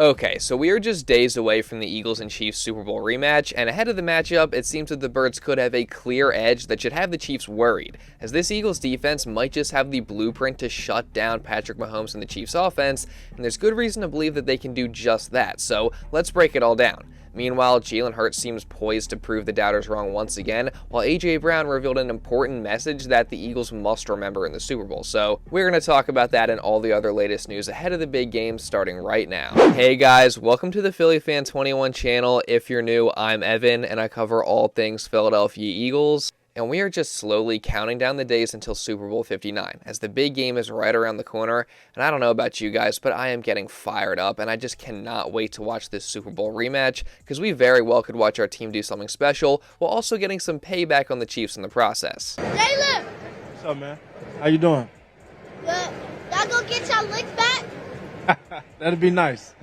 Okay, so we are just days away from the Eagles and Chiefs Super Bowl rematch, and ahead of the matchup, it seems that the Birds could have a clear edge that should have the Chiefs worried, as this Eagles defense might just have the blueprint to shut down Patrick Mahomes and the Chiefs offense, and there's good reason to believe that they can do just that, so let's break it all down. Meanwhile, Jalen Hurts seems poised to prove the doubters wrong once again, while A.J. Brown revealed an important message that the Eagles must remember in the Super Bowl. So we're going to talk about that and all the other latest news ahead of the big game starting right now. Hey guys, welcome to the Philly Fan 21 channel. If you're new, I'm Evan, and I cover all things Philadelphia Eagles. And we are just slowly counting down the days until Super Bowl 59, as the big game is right around the corner. And I don't know about you guys, but I am getting fired up, and I just cannot wait to watch this Super Bowl rematch, because we very well could watch our team do something special, while also getting some payback on the Chiefs in the process. Jalen! What's up, man? How you doing? Good. Y'all gonna get y'all licks back? That'd be nice.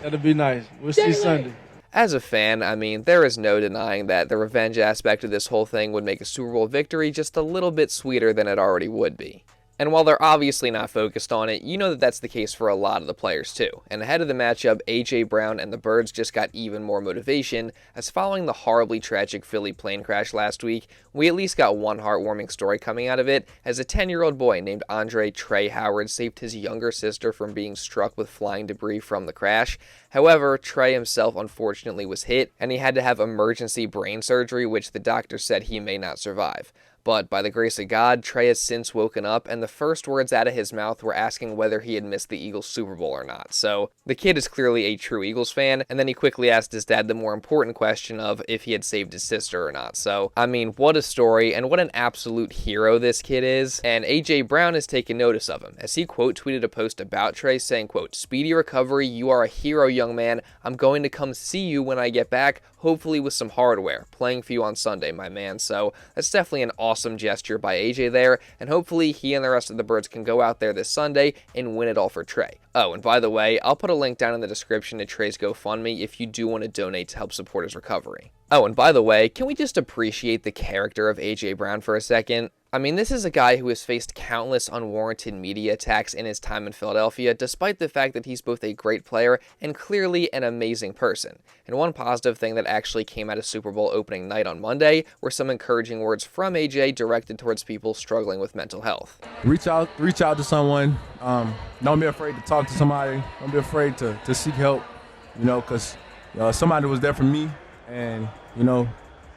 That'd be nice. We'll see Sunday. As a fan, I mean, there is no denying that the revenge aspect of this whole thing would make a Super Bowl victory just a little bit sweeter than it already would be. And while they're obviously not focused on it, you know that that's the case for a lot of the players too. And ahead of the matchup, A.J. Brown and the Birds just got even more motivation, as following the horribly tragic Philly plane crash last week, we at least got one heartwarming story coming out of it, as a 10-year-old boy named Andre Trey Howard saved his younger sister from being struck with flying debris from the crash. However, Trey himself unfortunately was hit, and he had to have emergency brain surgery, which the doctor said he may not survive. But by the grace of God, Trey has since woken up, and the first words out of his mouth were asking whether he had missed the Eagles Super Bowl or not. So the kid is clearly a true Eagles fan, and then he quickly asked his dad the more important question of if he had saved his sister or not. So, I mean, what a story, and what an absolute hero this kid is. And A.J. Brown has taken notice of him, as he quote tweeted a post about Trey saying, quote, "Speedy recovery, you are a hero, young man. I'm going to come see you when I get back, hopefully with some hardware. Playing for you on Sunday, my man." So that's definitely an awesome gesture by AJ there, and hopefully he and the rest of the Birds can go out there this Sunday and win it all for Trey. Oh, and by the way, I'll put a link down in the description to Trey's GoFundMe if you do want to donate to help support his recovery. Oh, and by the way, can we just appreciate the character of A.J. Brown for a second? I mean, this is a guy who has faced countless unwarranted media attacks in his time in Philadelphia, despite the fact that he's both a great player and clearly an amazing person. And one positive thing that actually came out of Super Bowl opening night on Monday were some encouraging words from AJ directed towards people struggling with mental health. Reach out to someone. Don't be afraid to talk to somebody. Don't be afraid to seek help, because somebody was there for me and,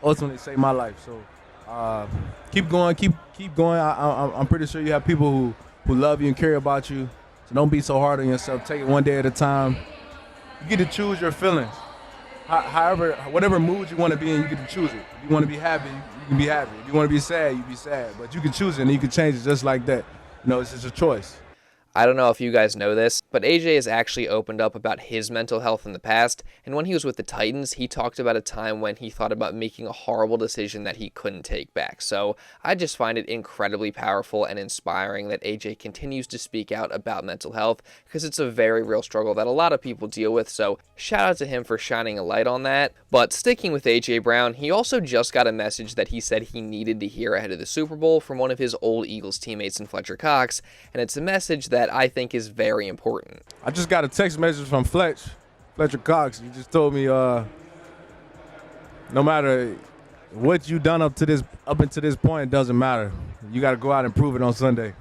ultimately saved my life. So keep going, keep going. I'm pretty sure you have people who love you and care about you. So don't be so hard on yourself. Take it one day at a time. You get to choose your feelings. However, whatever mood you want to be in, you get to choose it. If you want to be happy, you can be happy. If you want to be sad, you be sad. But you can choose it and you can change it just like that. It's just a choice. I don't know if you guys know this, but AJ has actually opened up about his mental health in the past, and when he was with the Titans, he talked about a time when he thought about making a horrible decision that he couldn't take back. So I just find it incredibly powerful and inspiring that AJ continues to speak out about mental health, because it's a very real struggle that a lot of people deal with, so shout out to him for shining a light on that. But sticking with AJ Brown, he also just got a message that he said he needed to hear ahead of the Super Bowl from one of his old Eagles teammates in Fletcher Cox, and it's a message that I think is very important. I just got a text message from Fletcher Cox. He just told me, no matter what you done up until this point, it doesn't matter. You got to go out and prove it on Sunday.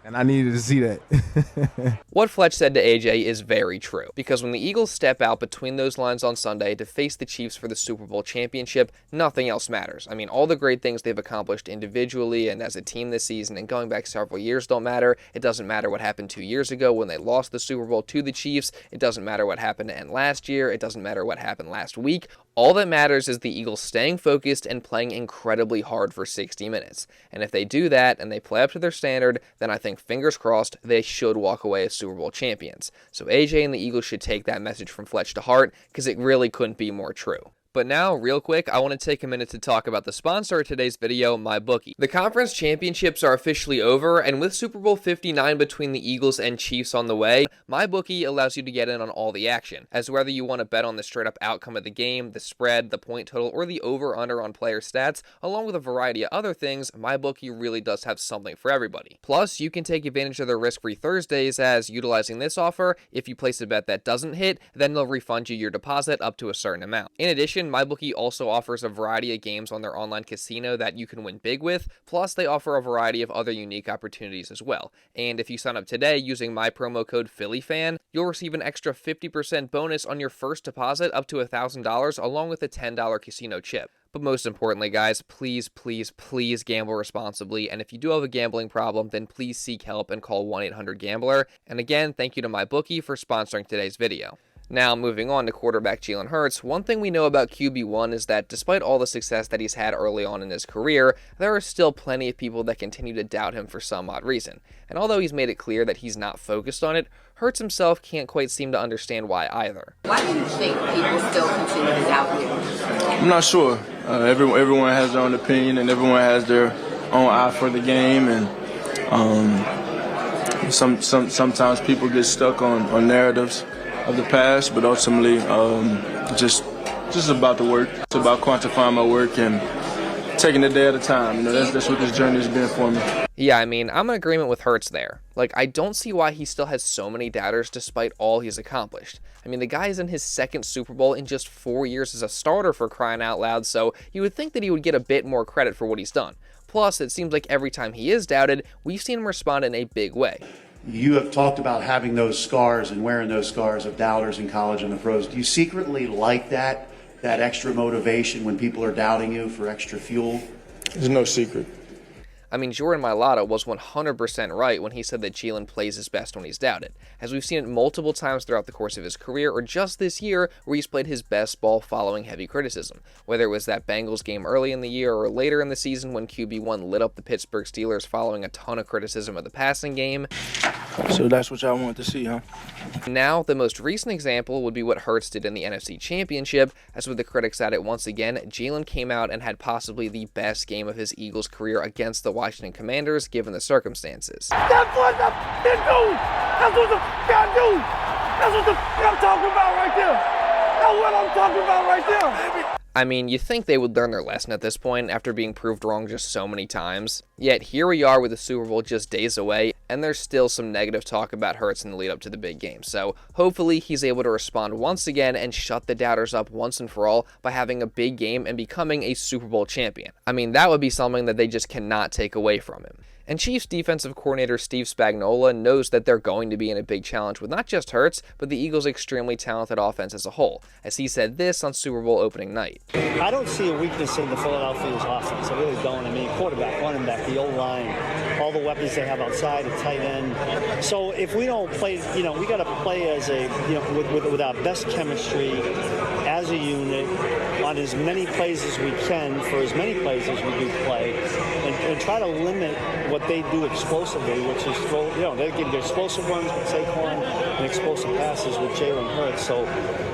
And I needed to see that. What Fletch said to AJ is very true, because when the Eagles step out between those lines on Sunday to face the Chiefs for the Super Bowl championship, nothing else matters. I mean, all the great things they've accomplished individually and as a team this season and going back several years don't matter. It doesn't matter what happened 2 years ago when they lost the Super Bowl to the Chiefs. It doesn't matter what happened to end last year. It doesn't matter what happened last week. All that matters is the Eagles staying focused and playing incredibly hard for 60 minutes. And if they do that and they play up to their standard, then I think, fingers crossed, they should walk away as Super Bowl champions. So AJ and the Eagles should take that message from Fletch to heart, because it really couldn't be more true. But now, real quick, I want to take a minute to talk about the sponsor of today's video, MyBookie. The conference championships are officially over, and with Super Bowl 59 between the Eagles and Chiefs on the way, MyBookie allows you to get in on all the action, as whether you want to bet on the straight-up outcome of the game, the spread, the point total, or the over-under on player stats, along with a variety of other things, MyBookie really does have something for everybody. Plus, you can take advantage of their risk-free Thursdays, as utilizing this offer, if you place a bet that doesn't hit, then they'll refund you your deposit up to a certain amount. In addition, MyBookie also offers a variety of games on their online casino that you can win big with, plus they offer a variety of other unique opportunities as well. And if you sign up today using my promo code PhillyFan, you'll receive an extra 50% bonus on your first deposit up to $1,000 along with a $10 casino chip. But most importantly, guys, please, please, please gamble responsibly. And if you do have a gambling problem, then please seek help and call 1-800-GAMBLER. And again, thank you to MyBookie for sponsoring today's video. Now, moving on to quarterback Jalen Hurts, one thing we know about QB1 is that despite all the success that he's had early on in his career, there are still plenty of people that continue to doubt him for some odd reason. And although he's made it clear that he's not focused on it, Hurts himself can't quite seem to understand why either. Why do you think people still continue to doubt you? I'm not sure. Everyone has their own opinion, and everyone has their own eye for the game, and sometimes people get stuck on narratives of the past, but ultimately just about the work. It's about quantifying my work and taking a day at a time. You know, that's what this journey has been for me. Yeah, I mean, I'm in agreement with Hurts there. Like, I don't see why he still has so many doubters despite all he's accomplished. I mean, the guy is in his second Super Bowl in just 4 years as a starter, for crying out loud, so you would think that he would get a bit more credit for what he's done. Plus, it seems like every time he is doubted, we've seen him respond in a big way. You have talked about having those scars and wearing those scars of doubters in college and the pros. Do you secretly like that extra motivation when people are doubting you for extra fuel? There's no secret. I mean, Jordan Mailata was 100% right when he said that Jalen plays his best when he's doubted, as we've seen it multiple times throughout the course of his career, or just this year, where he's played his best ball following heavy criticism. Whether it was that Bengals game early in the year or later in the season when QB1 lit up the Pittsburgh Steelers following a ton of criticism of the passing game. So that's what y'all want to see, huh? Now, the most recent example would be what Hurts did in the NFC Championship, as with the critics at it once again, Jalen came out and had possibly the best game of his Eagles career against the Washington Commanders, given the circumstances. That's what the do. That's what the guy do. That's what I'm talking about right there. That's what I'm talking about right there, baby. I mean, you think they would learn their lesson at this point after being proved wrong just so many times. Yet here we are with the Super Bowl just days away, and there's still some negative talk about Hurts in the lead up to the big game. So hopefully he's able to respond once again and shut the doubters up once and for all by having a big game and becoming a Super Bowl champion. I mean, that would be something that they just cannot take away from him. And Chiefs defensive coordinator Steve Spagnuolo knows that they're going to be in a big challenge with not just Hurts, but the Eagles' extremely talented offense as a whole, as he said this on Super Bowl opening night. I don't see a weakness in the Philadelphia's offense. I really don't. I mean, quarterback, running back, the O-line, all the weapons they have outside, a tight end. So if we don't play, we got to play as a, with our best chemistry as a unit on as many plays as we can for as many plays as we do play, and try to limit what they do explosively, which is throw. They give their explosive runs with Saquon and explosive passes with Jalen Hurts. So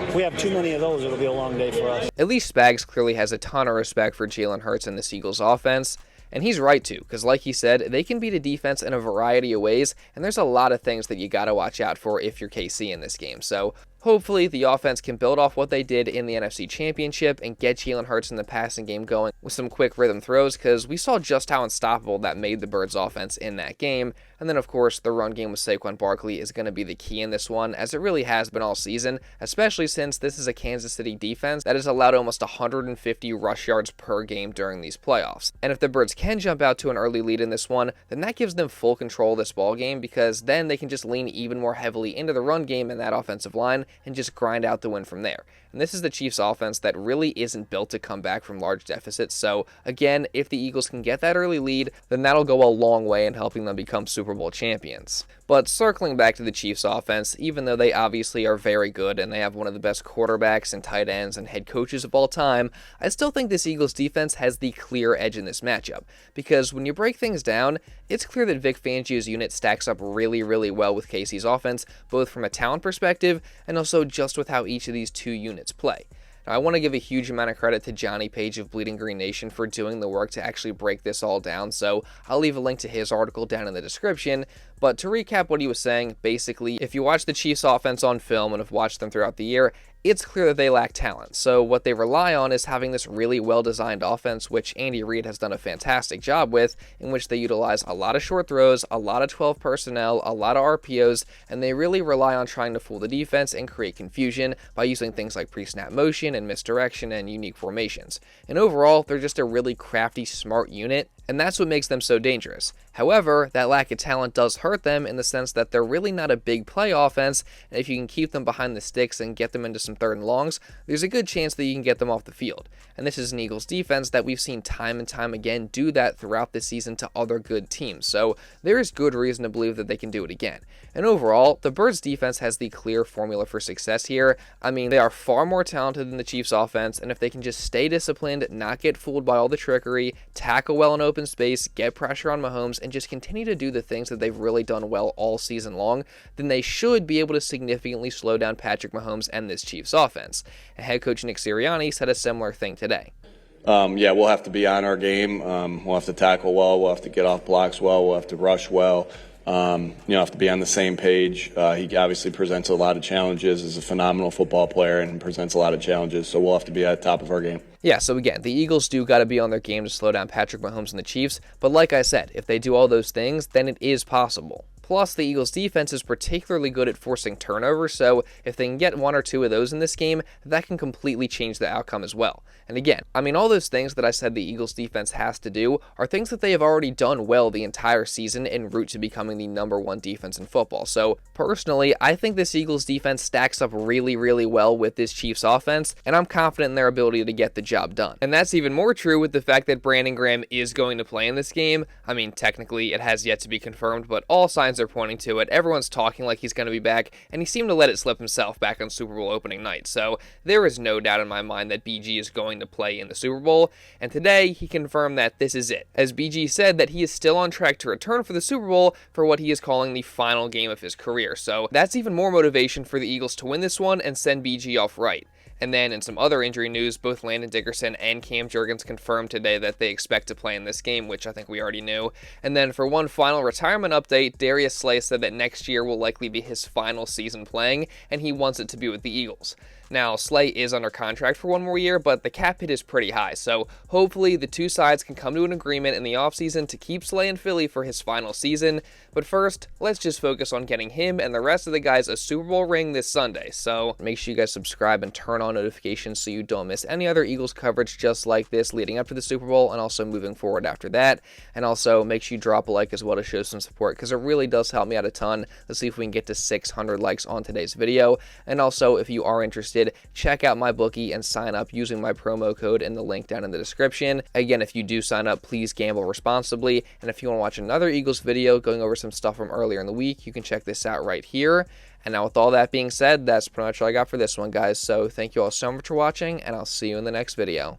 if we have too many of those, it'll be a long day for us. At least Spags clearly has a ton of respect for Jalen Hurts and this Eagles offense. And he's right to, because like he said, they can beat a defense in a variety of ways, and there's a lot of things that you got to watch out for if you're KC in this game. So hopefully the offense can build off what they did in the NFC Championship and get Jalen Hurts in the passing game going with some quick rhythm throws, because we saw just how unstoppable that made the Birds offense in that game. And then, of course, the run game with Saquon Barkley is going to be the key in this one, as it really has been all season, especially since this is a Kansas City defense that has allowed almost 150 rush yards per game during these playoffs. And if the Birds can jump out to an early lead in this one, then that gives them full control of this ball game, because then they can just lean even more heavily into the run game and that offensive line and just grind out the win from there. And this is the Chiefs offense that really isn't built to come back from large deficits. So again, if the Eagles can get that early lead, then that'll go a long way in helping them become Super Bowl champions. But circling back to the Chiefs offense, even though they obviously are very good and they have one of the best quarterbacks and tight ends and head coaches of all time, I still think this Eagles defense has the clear edge in this matchup. Because when you break things down, it's clear that Vic Fangio's unit stacks up really, really well with KC's offense, both from a talent perspective and also just with how each of these two units play. Now, I want to give a huge amount of credit to Johnny Page of Bleeding Green Nation for doing the work to actually break this all down, so I'll leave a link to his article down in the description. But to recap what he was saying, basically, if you watch the Chiefs offense on film and have watched them throughout the year, it's clear that they lack talent. So what they rely on is having this really well-designed offense, which Andy Reid has done a fantastic job with, in which they utilize a lot of short throws, a lot of 12 personnel, a lot of RPOs, and they really rely on trying to fool the defense and create confusion by using things like pre-snap motion and misdirection and unique formations. And overall, they're just a really crafty, smart unit, and that's what makes them so dangerous. However, that lack of talent does hurt them in the sense that they're really not a big play offense, and if you can keep them behind the sticks and get them into some third and longs, there's a good chance that you can get them off the field. And this is an Eagles defense that we've seen time and time again do that throughout the season to other good teams, so there is good reason to believe that they can do it again. And overall, the Birds defense has the clear formula for success here. I mean, they are far more talented than the Chiefs offense, and if they can just stay disciplined, not get fooled by all the trickery, tackle well in open space, get pressure on Mahomes, and just continue to do the things that they've really done well all season long, then they should be able to significantly slow down Patrick Mahomes and this Chiefs offense. And head coach Nick Sirianni said a similar thing today. Yeah, we'll have to be on our game. We'll have to tackle well. We'll have to get off blocks well. We'll have to rush well. Have to be on the same page. He obviously presents a lot of challenges. He's a phenomenal football player and presents a lot of challenges, so we'll have to be at the top of our game. Yeah, so again, the Eagles do got to be on their game to slow down Patrick Mahomes and the Chiefs, but like I said, if they do all those things, then it is possible. Plus, the Eagles' defense is particularly good at forcing turnovers, so if they can get one or two of those in this game, that can completely change the outcome as well. And again, I mean, all those things that I said the Eagles' defense has to do are things that they have already done well the entire season en route to becoming the #1 defense in football. So, personally, I think this Eagles' defense stacks up really, really well with this Chiefs' offense, and I'm confident in their ability to get the job done. And that's even more true with the fact that Brandon Graham is going to play in this game. I mean, technically, it has yet to be confirmed, but all signs are pointing to it. Everyone's talking like he's going to be back, and he seemed to let it slip himself back on Super Bowl opening night. So there is no doubt in my mind that BG is going to play in the Super Bowl, and today he confirmed that this is it, as BG said that he is still on track to return for the Super Bowl for what he is calling the final game of his career. So that's even more motivation for the Eagles to win this one and send BG off right. And then in some other injury news, both Landon Dickerson and Cam Jurgens confirmed today that they expect to play in this game, which I think we already knew. And then for one final retirement update, Darius Slay said that next year will likely be his final season playing, and he wants it to be with the Eagles. Now, Slay is under contract for one more year, but the cap hit is pretty high, so hopefully the two sides can come to an agreement in the offseason to keep Slay in Philly for his final season. But first, let's just focus on getting him and the rest of the guys a Super Bowl ring this Sunday. So make sure you guys subscribe and turn on notifications so you don't miss any other Eagles coverage just like this leading up to the Super Bowl and also moving forward after that. And also make sure you drop a like as well to show some support because it really does help me out a ton. Let's see if we can get to 600 likes on today's video. And also, if you are interested, check out my bookie and sign up using my promo code in the link down in the description. Again, if you do sign up, please gamble responsibly. And if you want to watch another Eagles video going over some stuff from earlier in the week, you can check this out right here. And now with all that being said, that's pretty much all I got for this one, guys. So thank you all so much for watching, and I'll see you in the next video.